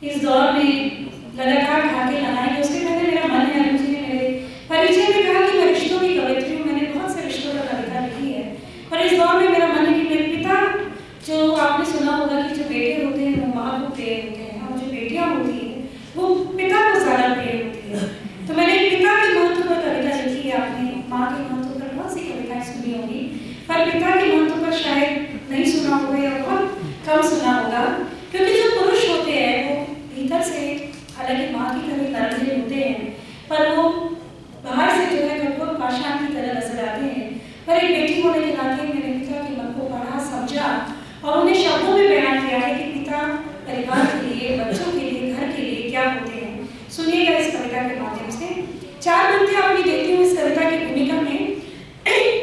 इस दौर में लगातार ढाके लगाएंगे। उसके पहले मेरा मन है, मुझे मेरे परिचय में कहा कि मैं रिश्तों की कवित्री हूँ, मैंने बहुत से रिश्तों पर कविता लिखी है। पर इस दौर में मेरा मन है कि मेरे पिता, जो आपने सुना होगा कि जो बेटे होते हैं वो माँ को प्रिय होते हैं और जो बेटियाँ होती हैं वो पिता को ज़्यादा प्रिय होती है। तो मैंने पिता के महत्व पर कविता लिखी है। आपने माँ के महत्व पर बहुत सी कविताएं सुनी होगी, पर पिता के महत्व पर शायद नहीं सुना होगा या बहुत कम सुना होगा, क्योंकि जो पुरुष होते हैं वो भीतर से हालांकि माँ की तरह नरम होते हैं, पर वो बाहर से जो है कठोर पाषाण की तरह नजर आते हैं। पर एक बेटी होने के नाते मैंने पिता के मन को पढ़ा, समझा और उन्हें शब्दों में बयान किया है कि पिता परिवार के लिए, बच्चों के लिए, घर के लिए क्या होते हैं। सुनिएगा इस कविता के माध्यम से। 4 पंक्तियां आपने देती हूँ इस कविता की भूमिका में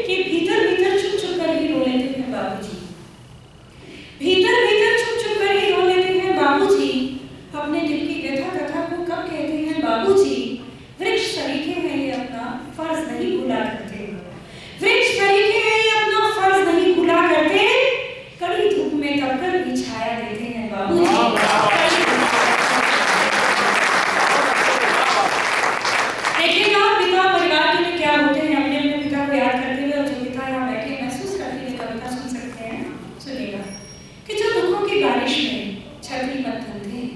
कि भीतर भीतर छुप छुप कर ही रो लेते हैं बाबूजी, भीतर भीतर छुप छुप कर ही रो लेते हैं बाबूजी, अपने दिल की व्यथा कथा को कब कहते हैं बाबूजी, वृक्ष सरीखे हैं ये अपना फर्ज नहीं भूला करते, वृक्ष सरीखे हैं ये अपना फर्ज नहीं भूला करते, कड़ी धूप में तपकर भी छाया देते हैं बाबूजी। देखिएगा पिता परिवार के लिए क्या होते हैं, अपने अपने पिता को याद करते हुए और जो पिता यहाँ बैठे महसूस करते हुए कविता सुन सकते हैं। सुनिएगा कि जो दुखों की बारिश में छतरी बन तनते हैं,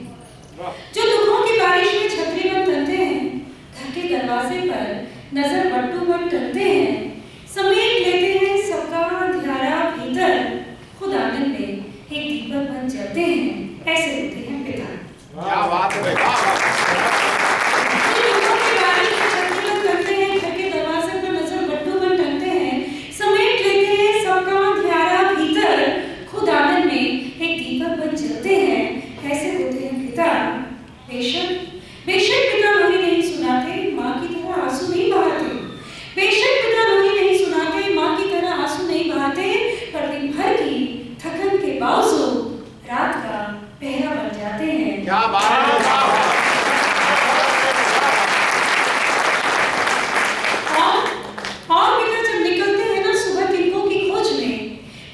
जो दुखों की बारिश में छतरी बन तनते हैं, घर के दरवाजे पर नजर बट्टू बन टलते हैं, समेट लेते हैं सबका ध्यारा भीतर, खुद आंगन में एक दीपक बन जलते हैं, ऐसे होते हैं पिता। क्या बात है। बेशक पिता लोरी नहीं सुनाते, माँ की तरह आंसू नहीं बहाते, बेशक पिता लोरी नहीं सुनाते, माँ की तरह आंसू नहीं बहाते, पर दिन भर की थकन के बावजूद रात का पहरा बन जाते हैं। क्या बात है। और पिता जब निकलते हैं ना सुबह तिनकों की खोज में,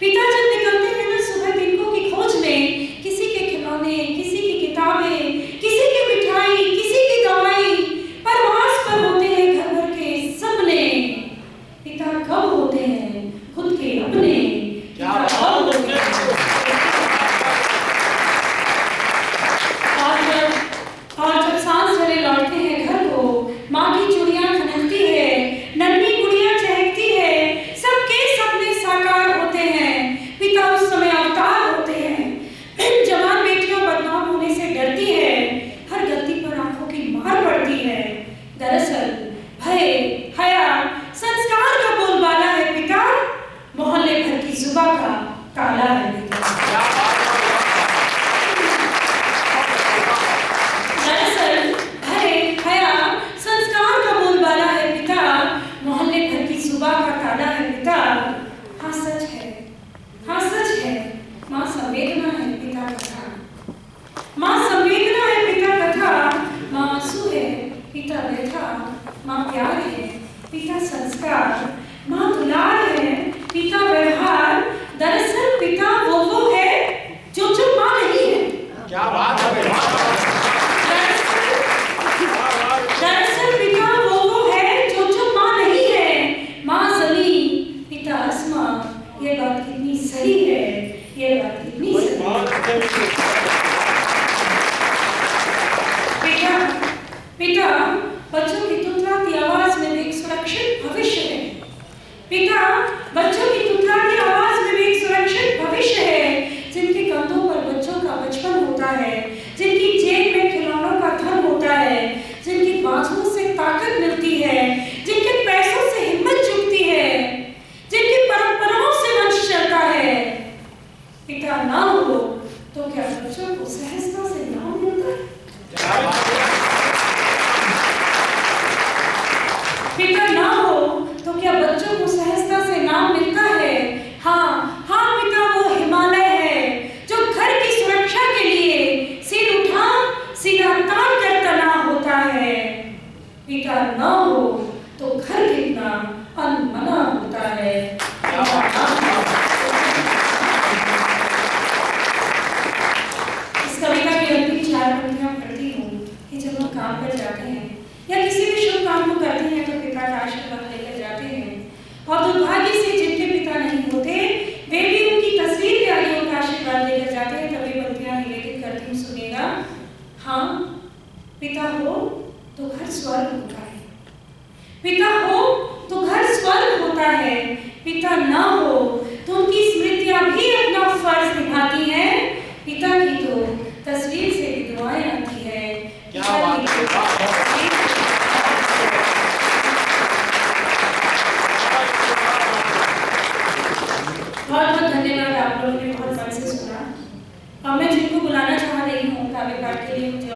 पिता जब निकलते हैं ना सुबह तिनकों की खोज में, किसी के खिलौने, किसी की किताबें, किसी की मिठाई, किसी की दवाई, परवास पर होते हैं घर भर के सपने, पिता कब होते हैं खुद के अपने। क्या बात है। और जब सांस भरे लौटते हैं घर को, माँ की चूड़ियां खनकती है, नन्ही गुड़िया चहकती है, सबके सपने साकार होते हैं, पिता उस समय अवतार होते हैं। जवान बेटियां बदनाम होने से डरती है, हर गलती पर आंखों की मार पड़ती है, दरअसल भय, हया, संस्कार का बोलबाला है पिता, मोहल्ले भर की जुबान का ताला है पिता। दरअसल भय, हया, संस्कार का बोलबाला है पिता, मोहल्ले भर की जुबान का ताला है पिता। हाँ सच है, हाँ सच है, माँ संवेदना है पिता कथा, माँ संवेदना है पिता कथा, माँ आंसू है पिता व्यथा, माँ प्यार है पिता संस्कार, माँ दुलार है पिता व्यवहार, दरअसल पिता वो है जो माँ नहीं है। क्या बात है। दरअसल पिता वो है जो माँ नहीं है, माँ जमीन पिता आसमां, ये बात कितनी सही है, ये बात कितनी सही है। पिता बच्चों की तुतलाती आवाज में भी एक सुरक्षित भविष्य है, पिता बच्चों की तुतलाती आवाज में भी एक सुरक्षित भविष्य है, जिनके कंधों पर बच्चों का बचपन होता है, जिनकी जेब में खिलौनों का धन होता है, जिनकी बाजुओं से ताकत मिलती है, जिनके पैसों से हिम्मत जुटती है, जिनकी परंपराओं से वंश चलता है। पिता ना हो तो क्या बच्चों को सहजता से नाम मिलता है? पिता ना हो तो क्या बच्चों को सहजता से नाम मिलता है? हाँ हाँ, पिता वो हिमालय है जो घर की सुरक्षा के लिए सिर उठा सीधा तान कर तना होता है। पिता ना हो तो घर कितना अनमना होता है। इस कविता की अंतिम 4 पंक्तियां पिता